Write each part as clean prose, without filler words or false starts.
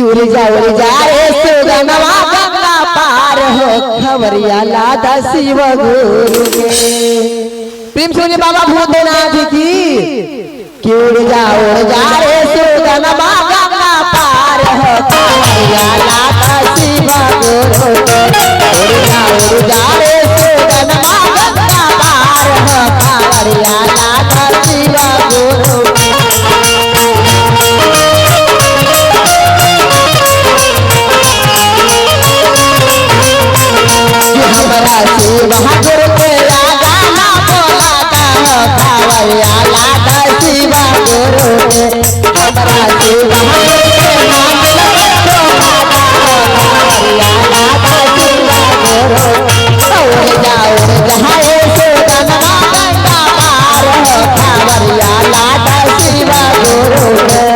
उड़ जा रे सुगनवा गंगा पार हो खबरिया लादा शिव गुरु के। प्रेम सुनिए बाबा भूतनाथ की उड़ जा रे सुगनवा गंगा पार हो खबरिया लादा शिव गुरु के। उड़ जा रे सुगनवा गंगा पार हो खबरिया लादा शिव गुरु के। हमारा शिव गुरु के राजा ना बोलाता हो खबरिया लादा शिव गुरु के। हमारा शिव गुरु के नाम लेके बोलाता हो खबरिया लादा शिव गुरु के। उड़ जा रे सुगनवा गंगा पार हो खबरिया लादा शिव गुरु के।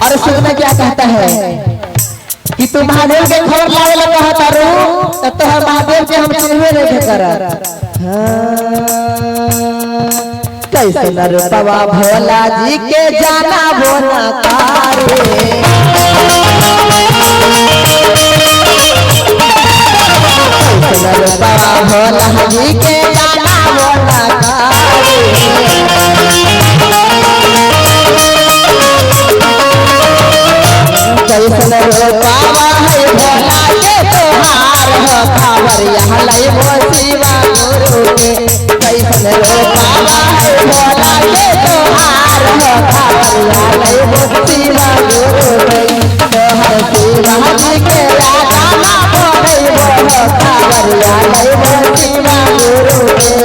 और सुनना क्या कहता है कि तू महादेव के खबर लावे ला कहता रू तो तोहर महादेव के हम चिन्हबे नहीं कर। कैसे नर बाबा भोला जी के जाना बोना कारे। कैसे नर बाबा भोला जी के जाना बोना कारे। कैसन बाबा है भोला के तोहार हो खबरिया लइबो शिव गुरु के। कैसन बाबा है भोला के तोहार हो खबरिया लइबो शिव गुरु के। तोहर शिव जी के राजा ना बोलइबो हो खबरिया लइबो शिव गुरु के।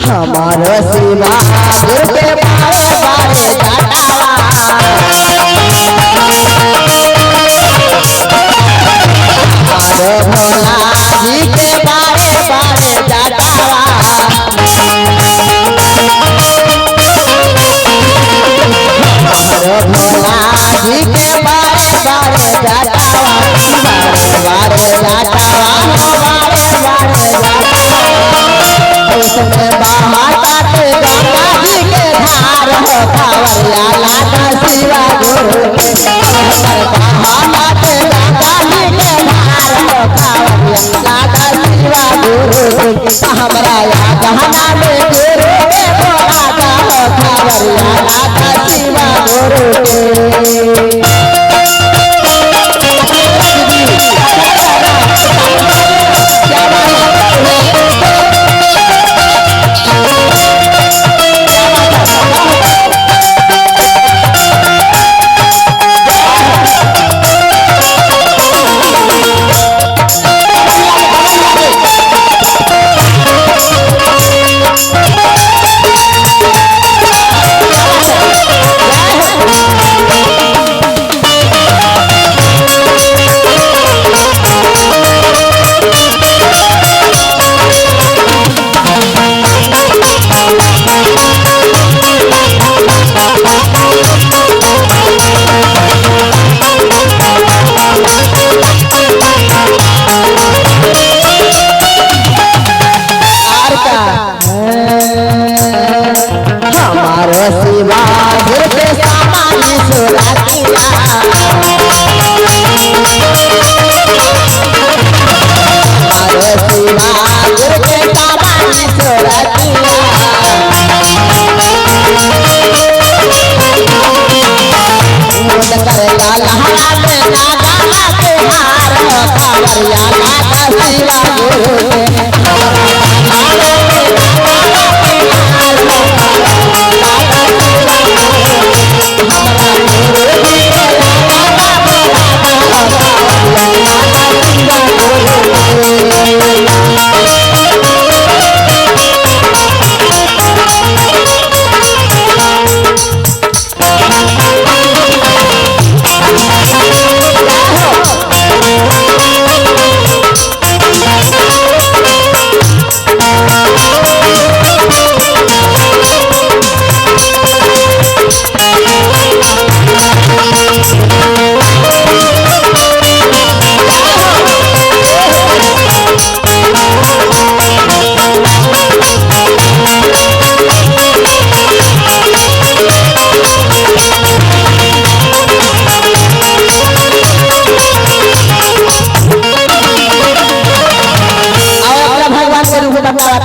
हमारो शिवा गुरु के बारे बारे जाटावा। हमारो भोला जी के बारे बारे जाटावा। हमारो भोला जी के बारे बारे जाटावा। बारे जाटावा बाटे गंगा जी के धार हो खबरिया लादा शिव गुरु के। बाटे गंगा जी के धार हो खबरिया लादा शिव गुरु के। हमरा या गहना में गुरु के राजा हो खबरिया लादा शिव गुरु के।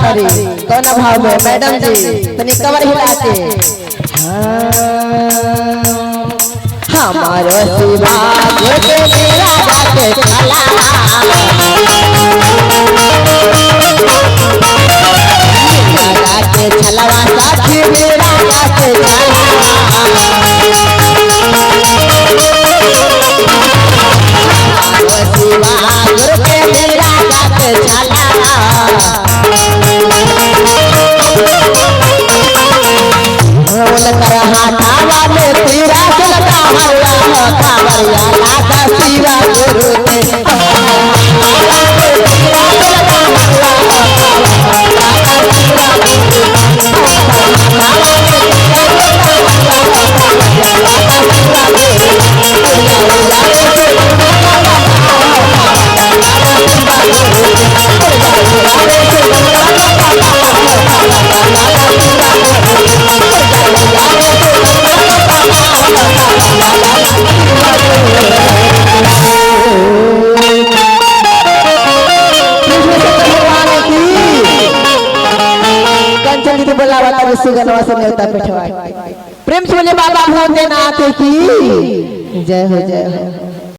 तारी कौन भाव में मैडम जी तनी कमर हिला के हमारो शिवा के मेरा जाके चला जाके चलवा साथी मेरा जाके चला शिवा के मेरा जाके चला बोल कर हाथावा में तेरा चलता हरिया कांवरिया लागा शिवा गुरु के प्रेम से बोले बाबा भोलेनाथ की जय हो जय हो।